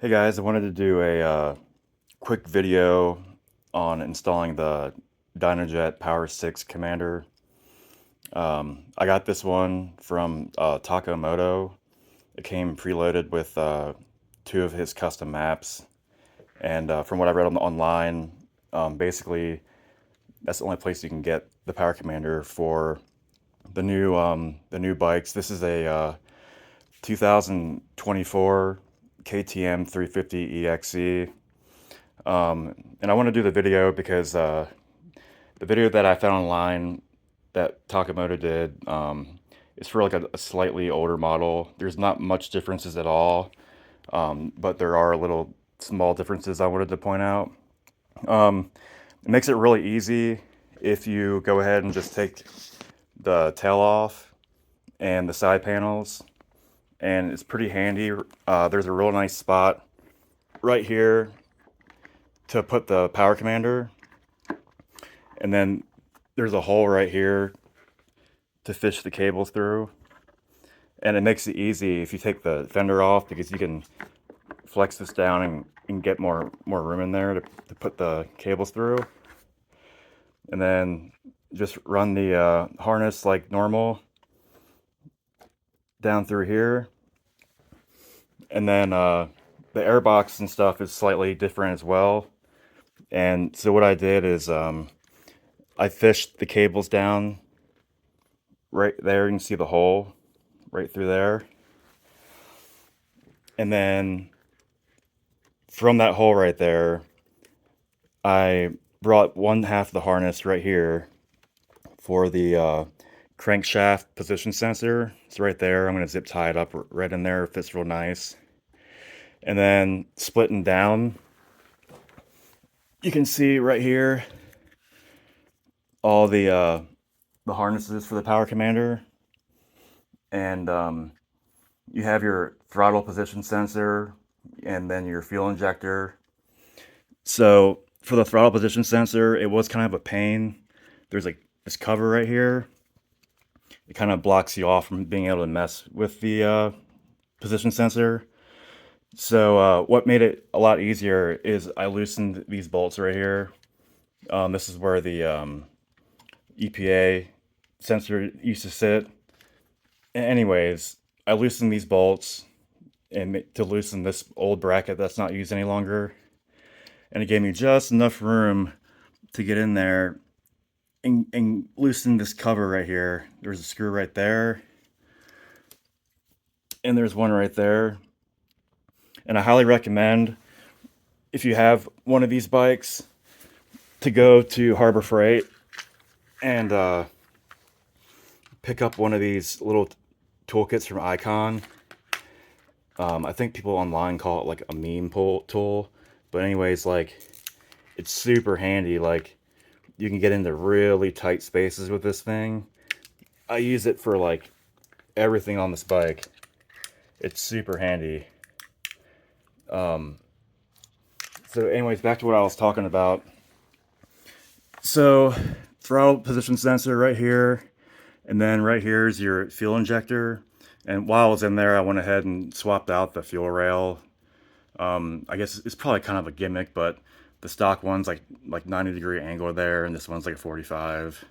Hey guys, I wanted to do a quick video on installing the Dynajet Power 6 Commander. I got this one from Tacomoto. It came preloaded with two of his custom maps, and from what I read online, basically that's the only place you can get the Power Commander for the new bikes. This is a 2024 KTM 350 EXC. And I want to do the video because the video that I found online that Tacomoto did is for like a slightly older model. There's not much differences at all, but there are little small differences I wanted to point out. It makes it really easy if you go ahead and just take the tail off and the side panels, and it's pretty handy. There's a real nice spot right here to put the Power Commander, and then there's a hole right here to fish the cables through. And it makes it easy if you take the fender off, because you can flex this down and get more room in there to put the cables through. And then just run the harness like normal down through here. And then the airbox and stuff is slightly different as well. And so what I did is I fished the cables down right there. You can see the hole right through there. And then from that hole right there, I brought one half of the harness right here for the crankshaft position sensor. It's right there. I'm going to zip tie it up right in there. It fits real nice. And then splitting down, you can see right here all the harnesses for the Power Commander. And you have your throttle position sensor and then your fuel injector. So for the throttle position sensor, it was kind of a pain. There's like this cover right here. It kind of blocks you off from being able to mess with the position sensor. So what made it a lot easier is I loosened these bolts right here. This is where the EPA sensor used to sit. Anyways, I loosened these bolts and to loosen this old bracket that's not used any longer. And it gave me just enough room to get in there and loosen this cover right here. There's a screw right there. And there's one right there. And I highly recommend, if you have one of these bikes, to go to Harbor Freight and pick up one of these little toolkits from Icon. I think people online call it like a meme tool, but anyways, like, it's super handy. Like, you can get into really tight spaces with this thing. I use it for like everything on this bike. It's super handy. So anyways, back to what I was talking about. So throttle position sensor right here, and then right here is your fuel injector. And while I was in there, I went ahead and swapped out the fuel rail. I guess it's probably kind of a gimmick, but the stock one's like 90-degree angle there, and this one's like a 45.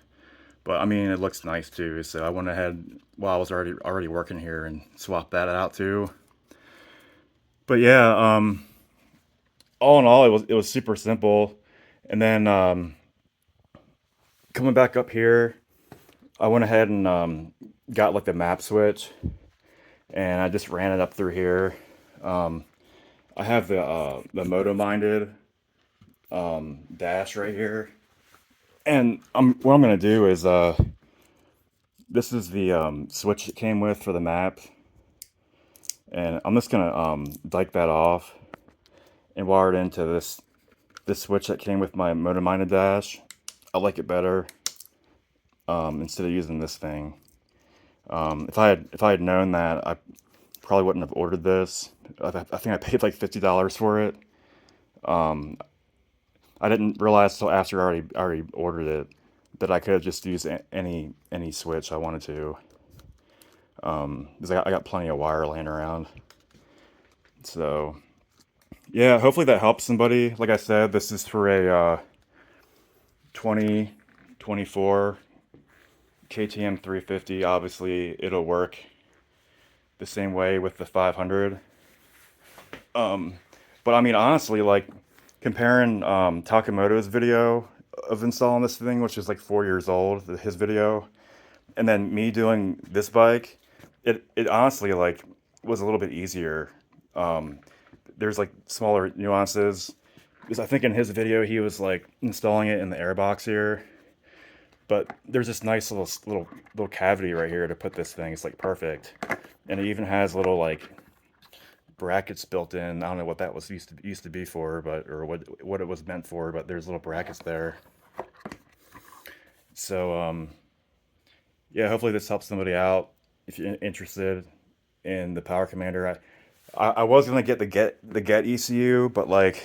But I mean, it looks nice too. So I went ahead while I was already working here and swapped that out too. But yeah, all in all, it was super simple. And then coming back up here, I went ahead and got like the map switch, and I just ran it up through here. I have the moto minded dash right here, and what I'm gonna do is this is the switch it came with for the map, and I'm just gonna dike that off and wire it into this switch that came with my moto minded dash. I like it better instead of using this thing. If I had known that, I probably wouldn't have ordered this. I think I paid like $50 for it. I didn't realize until after I already ordered it that I could have just used any switch I wanted to. Because I got plenty of wire laying around. So Yeah, hopefully that helps somebody. Like I said, this is for a 2024 KTM 350. Obviously, it'll work the same way with the 500. But I mean, honestly, like comparing Tacomoto's video of installing this thing, which is like 4 years old, his video, and then me doing this bike, it honestly like was a little bit easier. Um, there's like smaller nuances because I think in his video he was like installing it in the airbox here, but there's this nice little cavity right here to put this thing. It's like perfect, and it even has little like brackets built in. I don't know what that was used to be for, but or what it was meant for, but there's little brackets there. So yeah, hopefully this helps somebody out if you're interested in the Power Commander. I was gonna get the get ECU, but like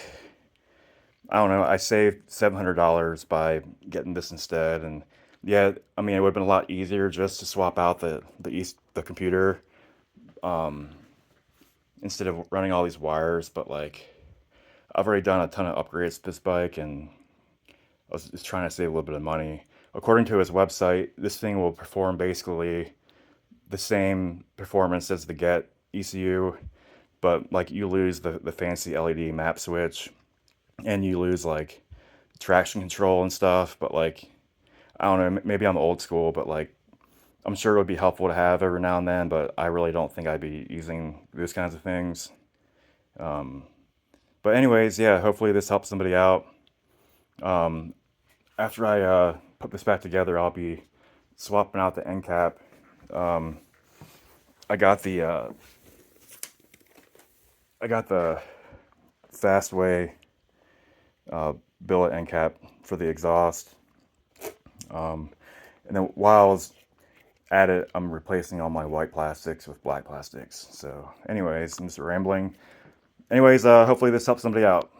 I don't know, I saved $700 by getting this instead, and yeah, I mean it would have been a lot easier just to swap out the computer instead of running all these wires. But like I've already done a ton of upgrades to this bike, and I was just trying to save a little bit of money. According to his website, this thing will perform basically the same performance as the Get ECU, but like you lose the fancy LED map switch and you lose like traction control and stuff. But like, I don't know, maybe I'm old school, but like, I'm sure it would be helpful to have every now and then, but I really don't think I'd be using those kinds of things. But anyways, yeah, hopefully this helps somebody out. After I put this back together, I'll be swapping out the end cap. I got the Fastway billet end cap for the exhaust. And then while I was at it, I'm replacing all my white plastics with black plastics. So anyways, I'm just rambling. Anyways, hopefully this helps somebody out.